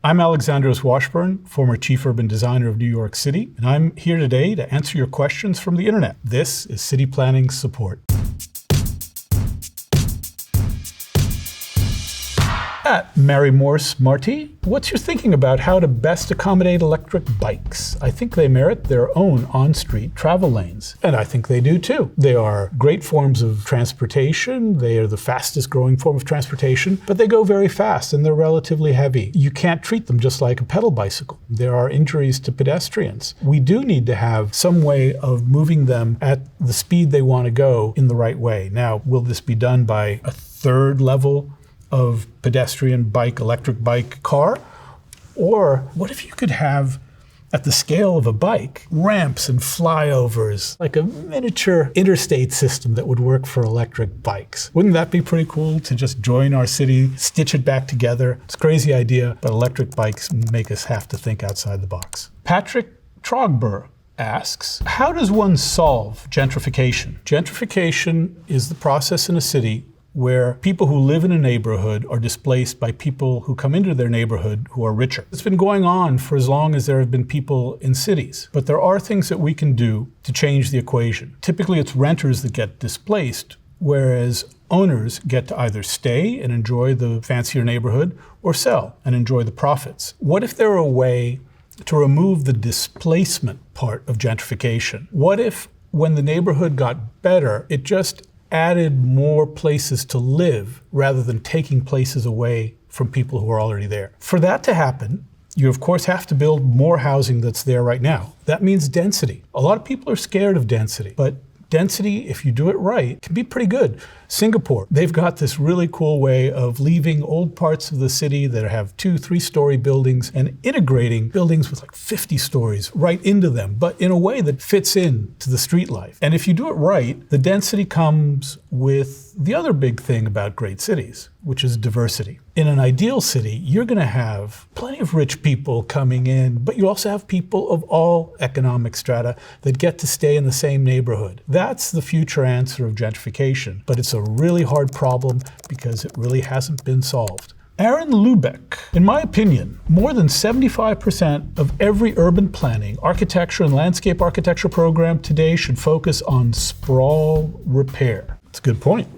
I'm Alexandros Washburn, former chief urban designer of New York City, and I'm here today to answer your questions from the internet. This is City Planning Support. At Mary Morse Marty, what's your thinking about how to best accommodate electric bikes? I think they merit their own on-street travel lanes. And I think they do too. They are great forms of transportation. They are the fastest growing form of transportation, but they go very fast and they're relatively heavy. You can't treat them just like a pedal bicycle. There are injuries to pedestrians. We do need to have some way of moving them at the speed they want to go in the right way. Now, will this be done by a third level of pedestrian bike, electric bike, car? Or what if you could have, at the scale of a bike, ramps and flyovers, like a miniature interstate system that would work for electric bikes? Wouldn't that be pretty cool to just join our city, stitch it back together? It's a crazy idea, but electric bikes make us have to think outside the box. Patrick Trogber asks, how does one solve gentrification? Gentrification is the process in a city where people who live in a neighborhood are displaced by people who come into their neighborhood who are richer. It's been going on for as long as there have been people in cities, but there are things that we can do to change the equation. Typically, it's renters that get displaced, whereas owners get to either stay and enjoy the fancier neighborhood or sell and enjoy the profits. What if there were a way to remove the displacement part of gentrification? What if, when the neighborhood got better, it just added more places to live rather than taking places away from people who are already there? For that to happen, you of course have to build more housing that's there right now. That means density. A lot of people are scared of density, but density, if you do it right, can be pretty good. Singapore, they've got this really cool way of leaving old parts of the city that have 2-3-story buildings and integrating buildings with like 50 stories right into them, but in a way that fits in to the street life. And if you do it right, the density comes with the other big thing about great cities, which is diversity. In an ideal city, you're going to have plenty of rich people coming in, but you also have people of all economic strata that get to stay in the same neighborhood. That's the future answer of gentrification, but it's a really hard problem because it really hasn't been solved. Aaron Lubeck, in my opinion, more than 75% of every urban planning, architecture, and landscape architecture program today should focus on sprawl repair. That's a good point.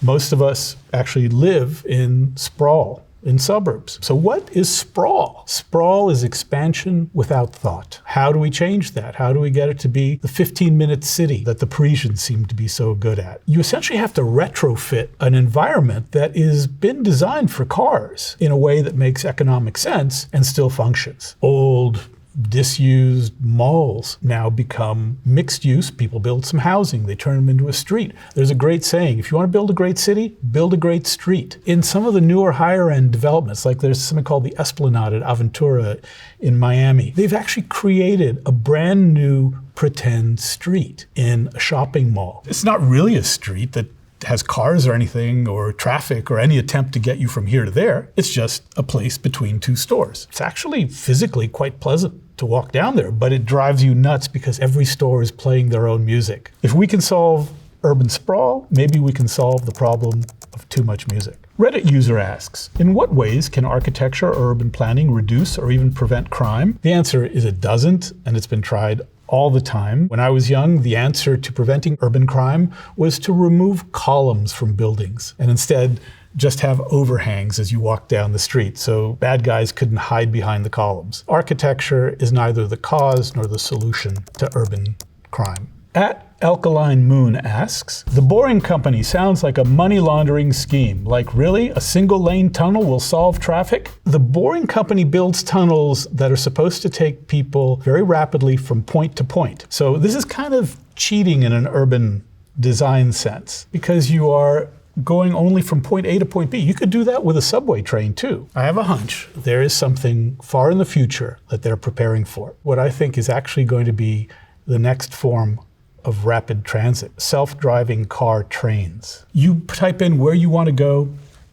Most of us actually live in sprawl, in suburbs. So what is sprawl? Sprawl is expansion without thought. How do we change that? How do we get it to be the 15-minute city that the Parisians seem to be so good at? You essentially have to retrofit an environment that has been designed for cars in a way that makes economic sense and still functions. Old, disused malls now become mixed use. People build some housing, they turn them into a street. There's a great saying, if you want to build a great city, build a great street. In some of the newer higher end developments, like there's something called the Esplanade at Aventura in Miami, they've actually created a brand new pretend street in a shopping mall. It's not really a street that has cars or anything, or traffic, or any attempt to get you from here to there. It's just a place between two stores. It's actually physically quite pleasant to walk down there, but it drives you nuts because every store is playing their own music. If we can solve urban sprawl, maybe we can solve the problem of too much music. Reddit user asks, in what ways can architecture or urban planning reduce or even prevent crime? The answer is it doesn't, and it's been tried all the time. When I was young, the answer to preventing urban crime was to remove columns from buildings and instead just have overhangs as you walk down the street so bad guys couldn't hide behind the columns. Architecture is neither the cause nor the solution to urban crime. At Alkaline Moon asks, the Booooring company sounds like a money laundering scheme. Like really, a single lane tunnel will solve traffic? The Booooring company builds tunnels that are supposed to take people very rapidly from point to point. So this is kind of cheating in an urban design sense because you are going only from point A to point B. You could do that with a subway train too. I have a hunch there is something far in the future that they're preparing for. What I think is actually going to be the next form of rapid transit, self-driving car trains. You type in where you want to go,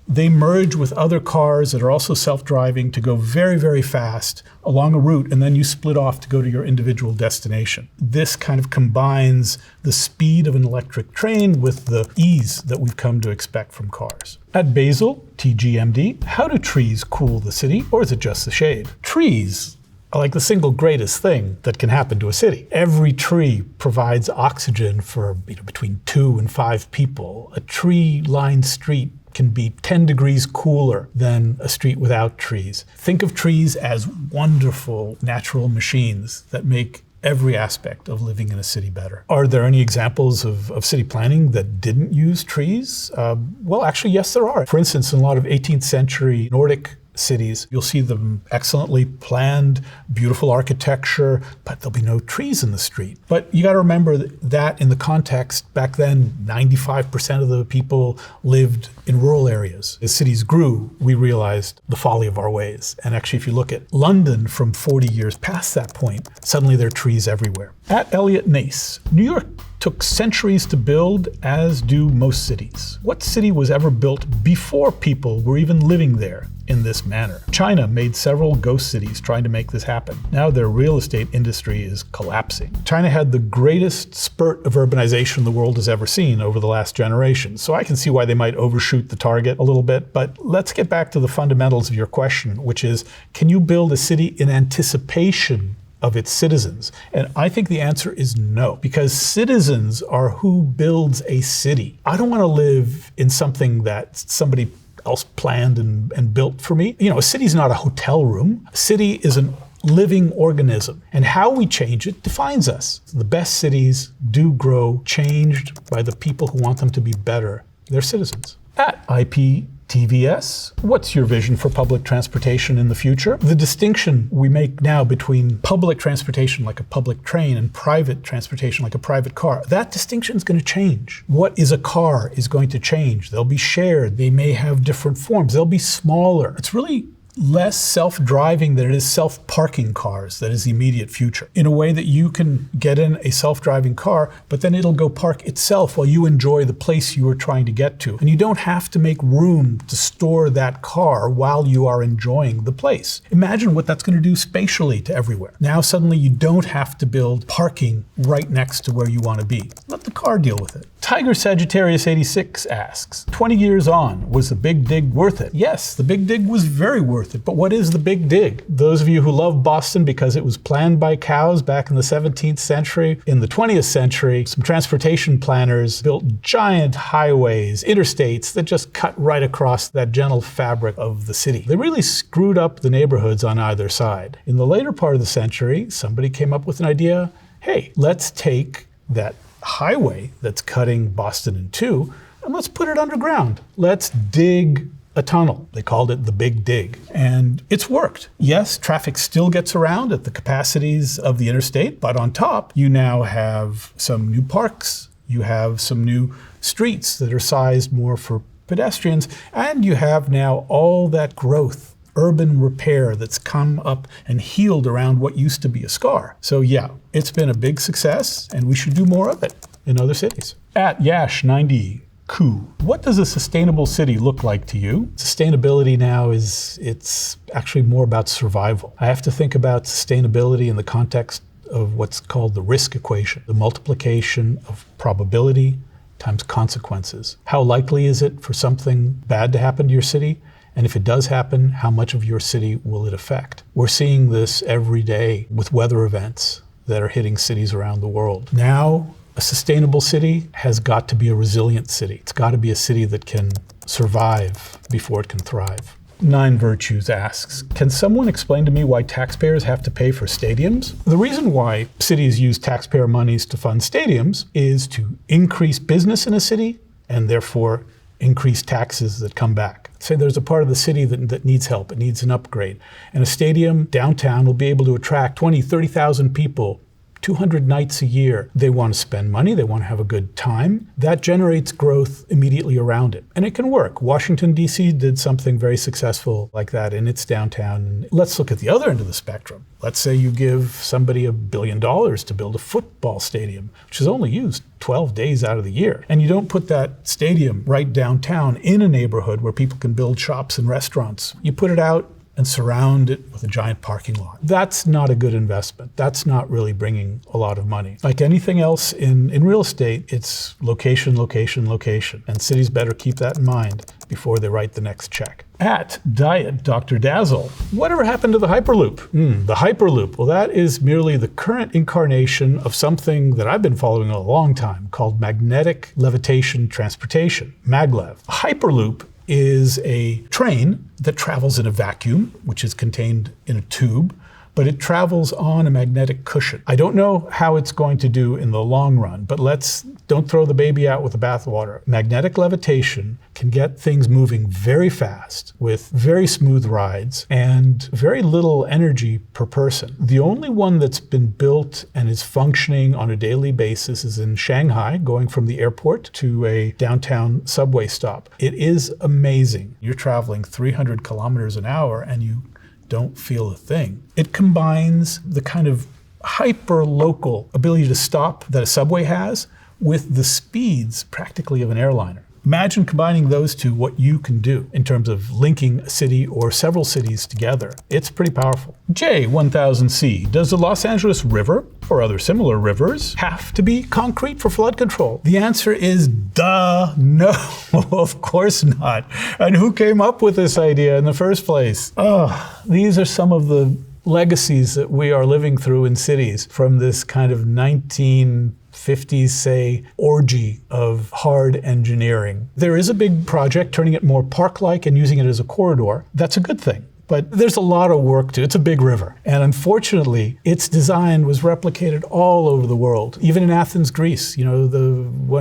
They merge with other cars that are also self-driving to go very, very fast along a route, and then you split off to go to your individual destination. This kind of combines the speed of an electric train with the ease that we've come to expect from cars. At Basel, TGMD, how do trees cool the city, or is it just the shade? Trees are like the single greatest thing that can happen to a city. Every tree provides oxygen for between 2 and 5 people. A tree-lined street can be 10 degrees cooler than a street without trees. Think of trees as wonderful natural machines that make every aspect of living in a city better. Are there any examples of city planning that didn't use trees? Well, actually, yes, there are. For instance, in a lot of 18th century Nordic cities, you'll see them excellently planned, beautiful architecture, but there'll be no trees in the street. But you got to remember that in the context, back then, 95% of the people lived in rural areas. As cities grew, we realized the folly of our ways. And actually, if you look at London from 40 years past that point, suddenly there are trees everywhere. At Elliot Nace, New York took centuries to build, as do most cities. What city was ever built before people were even living there in this manner? China made several ghost cities trying to make this happen. Now their real estate industry is collapsing. China had the greatest spurt of urbanization the world has ever seen over the last generation, so I can see why they might overshoot the target a little bit. But let's get back to the fundamentals of your question, which is, can you build a city in anticipation of its citizens? And I think the answer is no, because citizens are who builds a city. I don't want to live in something that somebody else planned and built for me. A city's not a hotel room. A city is a living organism, and how we change it defines us. The best cities do grow changed by the people who want them to be better, their citizens. At IPTVS, what's your vision for public transportation in the future? The distinction we make now between public transportation like a public train and private transportation like a private car, that distinction is going to change. What is a car is going to change. They'll be shared. They may have different forms. They'll be smaller. It's really less self-driving than it is self-parking cars that is the immediate future. In a way that you can get in a self-driving car, but then it'll go park itself while you enjoy the place you are trying to get to. And you don't have to make room to store that car while you are enjoying the place. Imagine what that's going to do spatially to everywhere. Now suddenly you don't have to build parking right next to where you want to be. Let the car deal with it. Tiger Sagittarius 86 asks, 20 years on, was the big dig worth it? Yes, the big dig was very worth it, but what is the big dig? Those of you who love Boston because it was planned by cows back in the 17th century, in the 20th century, some transportation planners built giant highways, interstates that just cut right across that gentle fabric of the city. They really screwed up the neighborhoods on either side. In the later part of the century, somebody came up with an idea, hey, let's take that highway that's cutting Boston in two, and let's put it underground. Let's dig a tunnel. They called it the Big Dig. And it's worked. Yes, traffic still gets around at the capacities of the interstate, but on top, you now have some new parks, you have some new streets that are sized more for pedestrians, and you have now all that growth, urban repair that's come up and healed around what used to be a scar. So yeah, it's been a big success, and we should do more of it in other cities. At Yash90, what does a sustainable city look like to you? Sustainability now it's actually more about survival. I have to think about sustainability in the context of what's called the risk equation, the multiplication of probability times consequences. How likely is it for something bad to happen to your city? And if it does happen, how much of your city will it affect? We're seeing this every day with weather events that are hitting cities around the world. Now, a sustainable city has got to be a resilient city. It's got to be a city that can survive before it can thrive. Nine Virtues asks, can someone explain to me why taxpayers have to pay for stadiums? The reason why cities use taxpayer monies to fund stadiums is to increase business in a city and therefore increase taxes that come back. Say there's a part of the city that needs help, it needs an upgrade. And a stadium downtown will be able to attract 20, 30,000 people 200 nights a year. They want to spend money, they want to have a good time. That generates growth immediately around it. And it can work. Washington, D.C. did something very successful like that in its downtown. Let's look at the other end of the spectrum. Let's say you give somebody $1 billion to build a football stadium, which is only used 12 days out of the year. And you don't put that stadium right downtown in a neighborhood where people can build shops and restaurants. You put it out and surround it with a giant parking lot. That's not a good investment. That's not really bringing a lot of money. Like anything else in real estate, it's location, location, location. And cities better keep that in mind before they write the next check. At Diet Dr. Dazzle, whatever happened to the Hyperloop? The Hyperloop, well, that is merely the current incarnation of something that I've been following a long time called magnetic levitation transportation, Maglev. A Hyperloop is a train that travels in a vacuum, which is contained in a tube, but it travels on a magnetic cushion. I don't know how it's going to do in the long run, but don't throw the baby out with the bathwater. Magnetic levitation can get things moving very fast with very smooth rides and very little energy per person. The only one that's been built and is functioning on a daily basis is in Shanghai, going from the airport to a downtown subway stop. It is amazing. You're traveling 300 kilometers an hour and you don't feel a thing. It combines the kind of hyper-local ability to stop that a subway has with the speeds practically of an airliner. Imagine combining those two, what you can do in terms of linking a city or several cities together. It's pretty powerful. J1000C, does the Los Angeles River or other similar rivers have to be concrete for flood control? The answer is duh, no, of course not. And who came up with this idea in the first place? These are some of the legacies that we are living through in cities from this kind of 1950s, say, orgy of hard engineering. There is a big project turning it more park-like and using it as a corridor. That's a good thing. But there's a lot of work to it. It's a big river. And unfortunately, its design was replicated all over the world. Even in Athens, Greece, one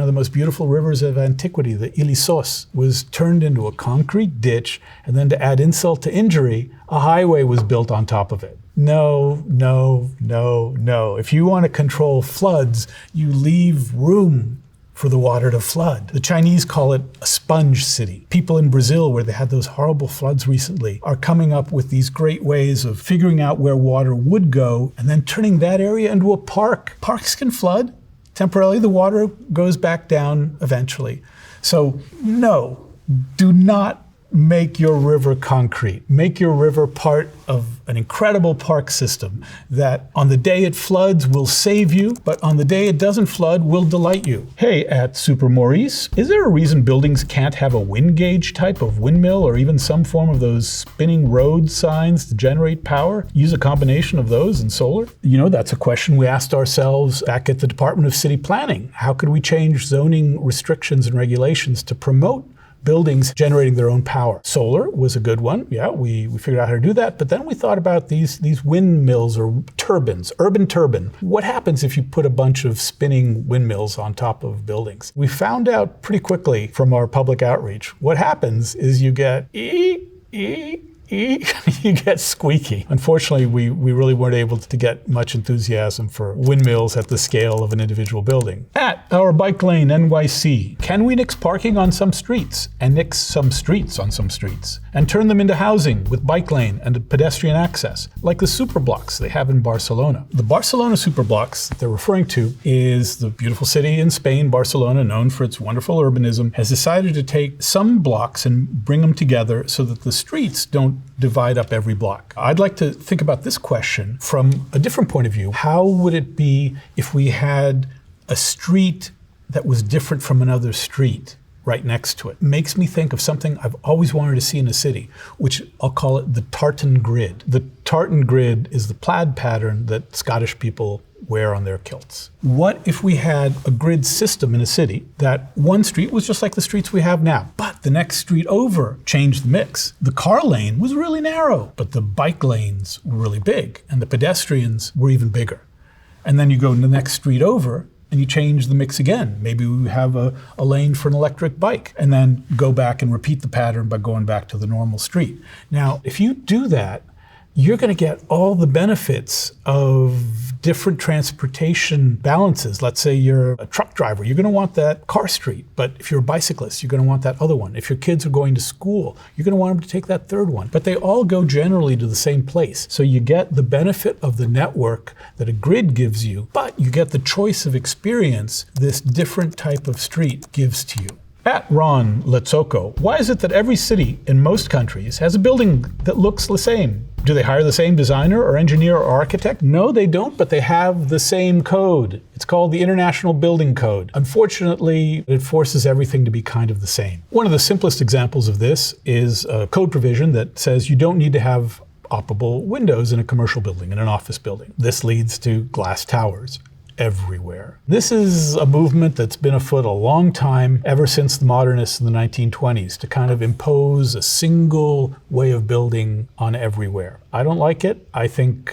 of the most beautiful rivers of antiquity, the Ilissos, was turned into a concrete ditch. And then to add insult to injury, a highway was built on top of it. No, no, no, no. If you want to control floods, you leave room for the water to flood. The Chinese call it a sponge city. People in Brazil, where they had those horrible floods recently, are coming up with these great ways of figuring out where water would go and then turning that area into a park. Parks can flood. Temporarily, the water goes back down eventually. So no, do not make your river concrete. Make your river part of an incredible park system that on the day it floods will save you, but on the day it doesn't flood will delight you. Hey, at Super Maurice, is there a reason buildings can't have a wind gauge type of windmill or even some form of those spinning road signs to generate power? Use a combination of those and solar? That's a question we asked ourselves back at the Department of City Planning. How could we change zoning restrictions and regulations to promote buildings generating their own power? Solar was a good one. Yeah, we figured out how to do that. But then we thought about these windmills or turbines, urban turbine. What happens if you put a bunch of spinning windmills on top of buildings? We found out pretty quickly from our public outreach. What happens is you get you get squeaky. Unfortunately, we really weren't able to get much enthusiasm for windmills at the scale of an individual building. At our bike lane NYC, can we nix parking on some streets and nix some streets on some streets and turn them into housing with bike lane and pedestrian access, like the Superblocks they have in Barcelona? The Barcelona Superblocks that they're referring to is the beautiful city in Spain, Barcelona, known for its wonderful urbanism, has decided to take some blocks and bring them together so that the streets don't divide up every block. I'd like to think about this question from a different point of view. How would it be if we had a street that was different from another street right next to it? Makes me think of something I've always wanted to see in a city, which I'll call it the Tartan grid. The Tartan grid is the plaid pattern that Scottish people wear on their kilts. What if we had a grid system in a city that one street was just like the streets we have now, but the next street over changed the mix? The car lane was really narrow, but the bike lanes were really big, and the pedestrians were even bigger. And then you go to the next street over, and you change the mix again. Maybe we have a lane for an electric bike, and then go back and repeat the pattern by going back to the normal street. Now, if you do that, you're going to get all the benefits of different transportation balances. Let's say you're a truck driver, you're going to want that car street. But if you're a bicyclist, you're going to want that other one. If your kids are going to school, you're going to want them to take that third one. But they all go generally to the same place. So you get the benefit of the network that a grid gives you, but you get the choice of experience this different type of street gives to you. At Ron Letzoko, why is it that every city in most countries has a building that looks the same? Do they hire the same designer or engineer or architect? No, they don't, but they have the same code. It's called the International Building Code. Unfortunately, it forces everything to be kind of the same. One of the simplest examples of this is a code provision that says you don't need to have operable windows in a commercial building, in an office building. This leads to glass towers everywhere. This is a movement that's been afoot a long time, ever since the modernists in the 1920s, to kind of impose a single way of building on everywhere. I don't like it. I think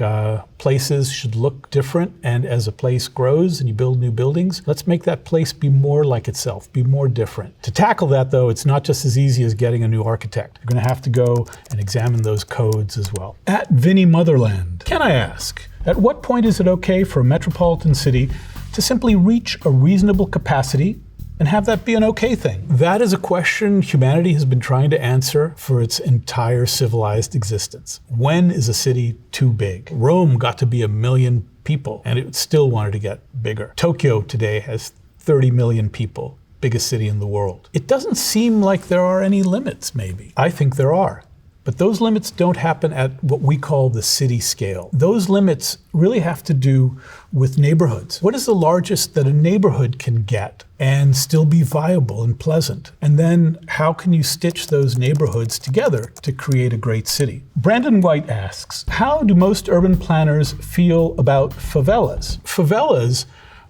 places should look different, and as a place grows and you build new buildings, let's make that place be more like itself, be more different. To tackle that, though, it's not just as easy as getting a new architect. You're going to have to go and examine those codes as well. At Vinnie Motherland, can I ask, at what point is it okay for a metropolitan city to simply reach a reasonable capacity and have that be an okay thing? That is a question humanity has been trying to answer for its entire civilized existence. When is a city too big? Rome got to be 1 million people, and it still wanted to get bigger. Tokyo today has 30 million people, biggest city in the world. It doesn't seem like there are any limits, maybe. I think there are. But those limits don't happen at what we call the city scale. Those limits really have to do with neighborhoods. What is the largest that a neighborhood can get and still be viable and pleasant? And then how can you stitch those neighborhoods together to create a great city? Brandon White asks, how do most urban planners feel about favelas? Favelas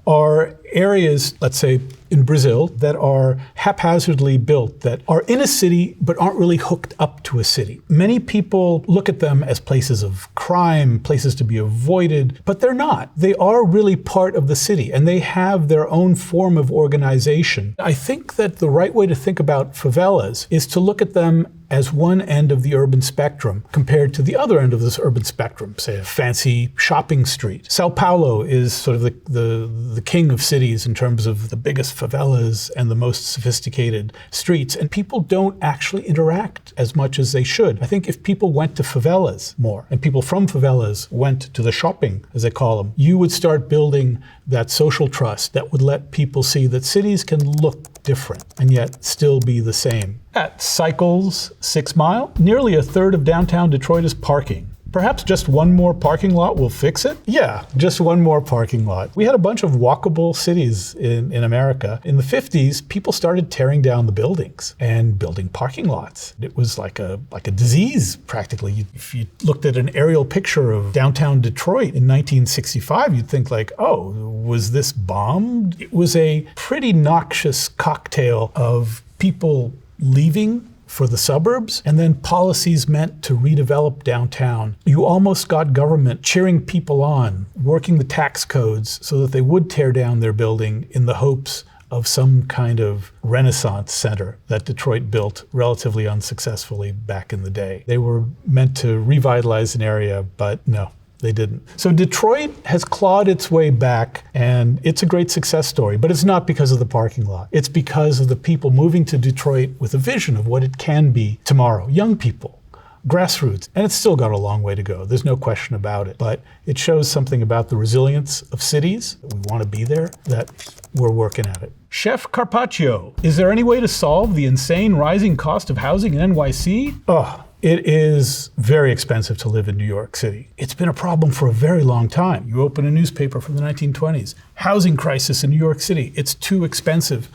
are areas, let's say in Brazil, that are haphazardly built, that are in a city but aren't really hooked up to a city. Many people look at them as places of crime, places to be avoided, but they're not. They are really part of the city, and they have their own form of organization. I think that the right way to think about favelas is to look at them as one end of the urban spectrum compared to the other end of this urban spectrum, say a fancy shopping street. Sao Paulo is sort of the king of cities in terms of the biggest favelas and the most sophisticated streets, and people don't actually interact as much as they should. I think if people went to favelas more, and people from favelas went to the shopping, as they call them, you would start building that social trust that would let people see that cities can look different and yet still be the same. At Cycles 6 Mile, nearly a third of downtown Detroit is parking. Perhaps just one more parking lot will fix it? Yeah, just one more parking lot. We had a bunch of walkable cities in America. In the 50s, people started tearing down the buildings and building parking lots. It was like a disease, practically. If you looked at an aerial picture of downtown Detroit in 1965, you'd think like, oh, was this bombed? It was a pretty noxious cocktail of people leaving for the suburbs, and then policies meant to redevelop downtown. You almost got government cheering people on, working the tax codes so that they would tear down their building in the hopes of some kind of Renaissance center that Detroit built relatively unsuccessfully back in the day. They were meant to revitalize an area, but no. They didn't. So Detroit has clawed its way back, and it's a great success story, but it's not because of the parking lot. It's because of the people moving to Detroit with a vision of what it can be tomorrow. Young people, grassroots, and it's still got a long way to go. There's no question about it, but it shows something about the resilience of cities. We want to be there, that we're working at it. Chef Carpaccio, is there any way to solve the insane rising cost of housing in NYC? It is very expensive to live in New York City. It's been a problem for a very long time. You open a newspaper from the 1920s. Housing crisis in New York City. It's too expensive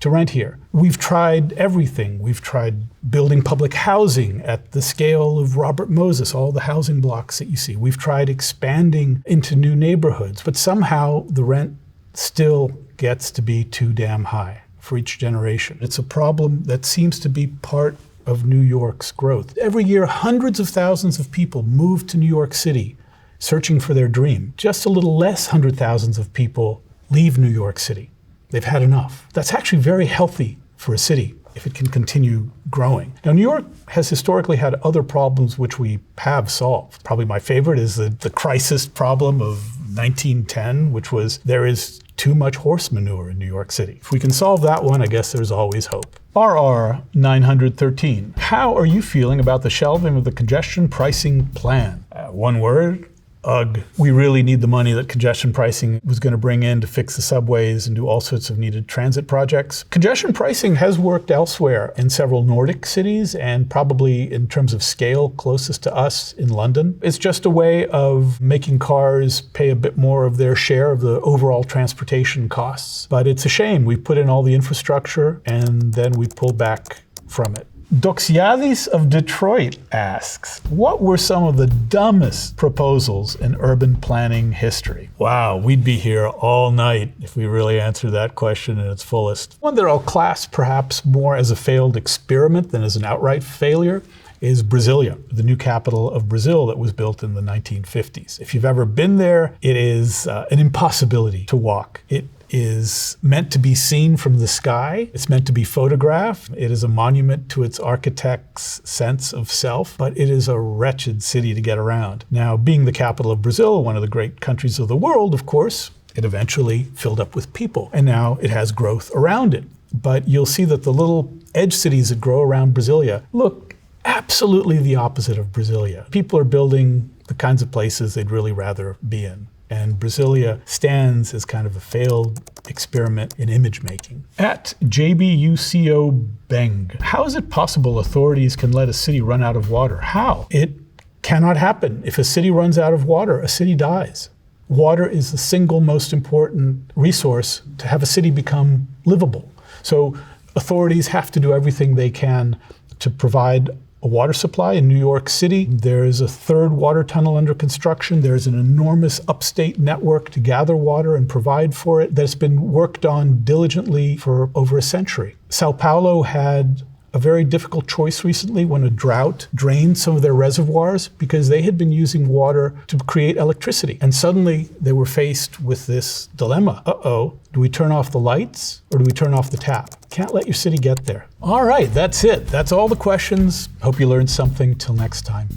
to rent here. We've tried everything. We've tried building public housing at the scale of Robert Moses, all the housing blocks that you see. We've tried expanding into new neighborhoods, but somehow the rent still gets to be too damn high for each generation. It's a problem that seems to be part of New York's growth. Every year, hundreds of thousands of people move to New York City searching for their dream. Just a little less hundred thousands of people leave New York City. They've had enough. That's actually very healthy for a city if it can continue growing. Now, New York has historically had other problems which we have solved. Probably my favorite is the crisis problem of 1910, which was there is too much horse manure in New York City. If we can solve that one, I guess there's always hope. RR 913. How are you feeling about the shelving of the congestion pricing plan? One word. Ugh. We really need the money that congestion pricing was going to bring in to fix the subways and do all sorts of needed transit projects. Congestion pricing has worked elsewhere in several Nordic cities and probably in terms of scale closest to us in London. It's just a way of making cars pay a bit more of their share of the overall transportation costs. But it's a shame. We put in all the infrastructure and then we pull back from it. Doxiadis of Detroit asks, what were some of the dumbest proposals in urban planning history? Wow, we'd be here all night if we really answered that question in its fullest. One that I'll class perhaps more as a failed experiment than as an outright failure is Brasilia, the new capital of Brazil that was built in the 1950s. If you've ever been there, it is an impossibility to walk. It is meant to be seen from the sky. It's meant to be photographed. It is a monument to its architect's sense of self, but it is a wretched city to get around. Now, being the capital of Brazil, one of the great countries of the world, of course, it eventually filled up with people, and now it has growth around it. But you'll see that the little edge cities that grow around Brasilia look absolutely the opposite of Brasilia. People are building the kinds of places they'd really rather be in. And Brasilia stands as kind of a failed experiment in image making. At JBUCO Beng, how is it possible authorities can let a city run out of water? How? It cannot happen. If a city runs out of water, a city dies. Water is the single most important resource to have a city become livable. So authorities have to do everything they can to provide a water supply in New York City. There is a third water tunnel under construction. There's an enormous upstate network to gather water and provide for it that's been worked on diligently for over a century. Sao Paulo had a very difficult choice recently when a drought drained some of their reservoirs because they had been using water to create electricity. And suddenly they were faced with this dilemma. Uh-oh, do we turn off the lights or do we turn off the tap? Can't let your city get there. All right, that's it. That's all the questions. Hope you learned something. Till next time.